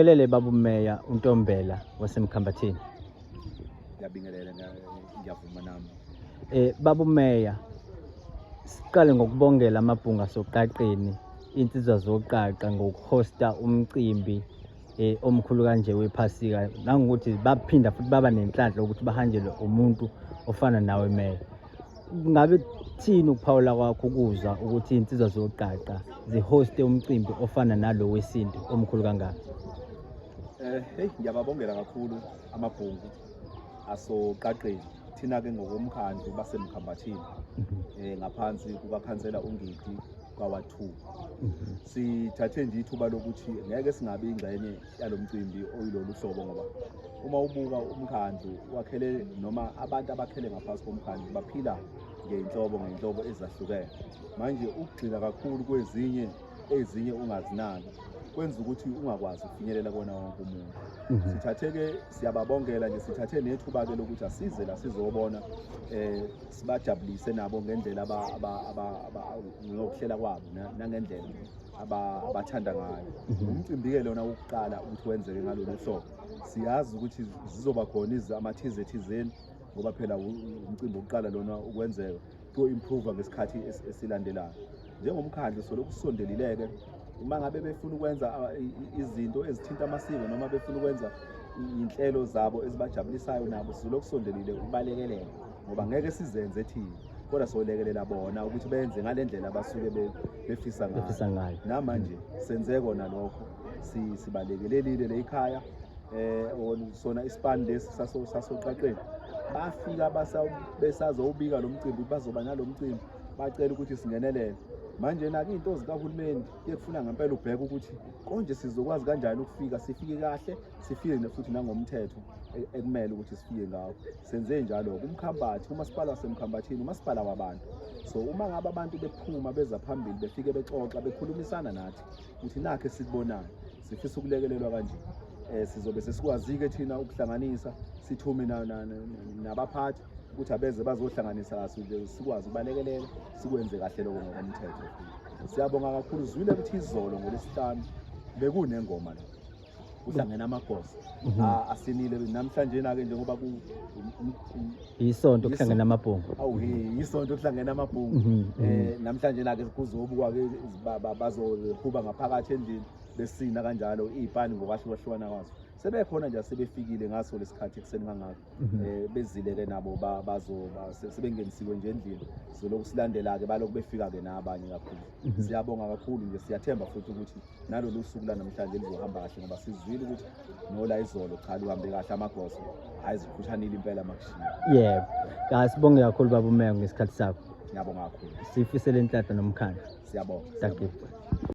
Elele baba umeya uNtombela wasemkhambathini. Ngiyabingelela, ngiyavuma nami. Baba umeya, siqale ngokubongela amabhunga soqaqeni insizwa zoqaqa ngokuhosta umcimbi omkhulu kanje wephasika, nangokuthi baphinda futhi baba nenhlanhla ukuthi bahanjelwe umuntu ofana nawe meya. Ngabe thini ukuphawula kwakho ukuzwa ukuthi insizwa zoqaqa zihoste umcimbi ofana nalo wesintu omkhulu kangaka? Ngiyababongela kakhulu amabhungu asoqaqeni. Thina-ke ngokomkhandlu basemkhambathini ngaphansi kukakhansela uNgidi kaWard 2. Sithathe nje ithuba lokuthi ngeke singabi ingxenye yalo mcimbi oyilolu hlobo, ngoba uma ubuka umkhandlu wakhele noma abantu abakhele ngaphansi komkhandlu baphila ngey'nhlobo ezahlukene. Manje ukugxila kakhulu ezinye ungazinaki kwenza ukuthi ungakwazi ukufinyelela kona wonke umuntu. Sithathe-ke siyababongela nje, sithathe nethuba-ke lokuthi asize la sizobona sibajabulise nabo ngendlela ngokuhlela kwabo nangendlela abathanda ngayo. Umcimbi-ke lona wokuqala ukuthi wenzeke ngalolu hlobo, siyazi ukuthi zizoba khona amathize thizeni, ngoba phela umcimbi wokuqala lona ukwenzeka ku-improve ngesikhathi esilandelayo. Njengomkhandlu solokhu sisondelile-ke, uma ngabe befuna ukwenza izinto ezithinta amasiko noma befuna ukwenza iy'nhlelo zabo ezibajabulisayo, nabo sizolokhu sondelile ukubalekelela, ngoba ngeke sizenze thina, kodwa solekelela bona ukuthi benze ngale ndlela abasuke befisa ngayo. Namanje senze kona lokho, sibalekelelile le ikhaya sona isipani lesi sasoqaqeni bafika besazowubika lo mcimbi, bazoba nalo mcimbi, bacela ukuthi singenelele. Manje naku into zikahulumeni kuye kufuna ngempela ubheke ukuthi konje sizokwazi kanjani ukufika, sifike kahle, sifike futhi nangomthetho ekumele ukuthi sifike ngawo. Senze njalo kumkhambathi, umasipala wasemkhambathini umasipala wabantu. So uma ngabe abantu bephuma beza phambili, befike bexoxa, bekhulumisana nathi ukuthi nakhe sikubonayo, sifisa ukulekelelwa kanje, sizobe sesikwazi-ke thina ukuhlanganisa, sithume nabaphathi ukuthi abeze bazohlanganisa kahle, sikwazi ukubalekelela, sikwenze kahle lokho ngokomthetho. Siyabonga kakhulu. Zwile ukuthi izolo ngoLwesihlanu bekunengoma la, kuhlangene amagosa asinile namhlanje-ke njengoba isonto kuhlangene amabhungu. Isonto kuhlangene amabhungu. Namhlanje-ke kuzobukwa-ke bazohuba ngaphakathi endlini besina kanjalo iy'pani ngokwahlukahlukana kwazo. Sebekhona nje, sebefikile ngaso lesikhathi ekuseni kangaka. Bezile-ke nabo sebengenisiwe nje endlini. Sizolokhu silandela-ke balokhu befika-ke nabanye kakhulu. Siyabonga kakhulu nje, siyathemba futhi ukuthi nalolu suku lanamhlanje lizohamba kahle, ngoba sizwile ukuthi nola izolo cha luhambe kahle, amagoso ayizikhuthanile impela makushiya. Yebo, sibonge kakhulu baba umeya ngesikhathi sakho. Ngiyabonga kakhulu. Sifisele inhlanhla nomkhandlu. Siyabonga. Thank you.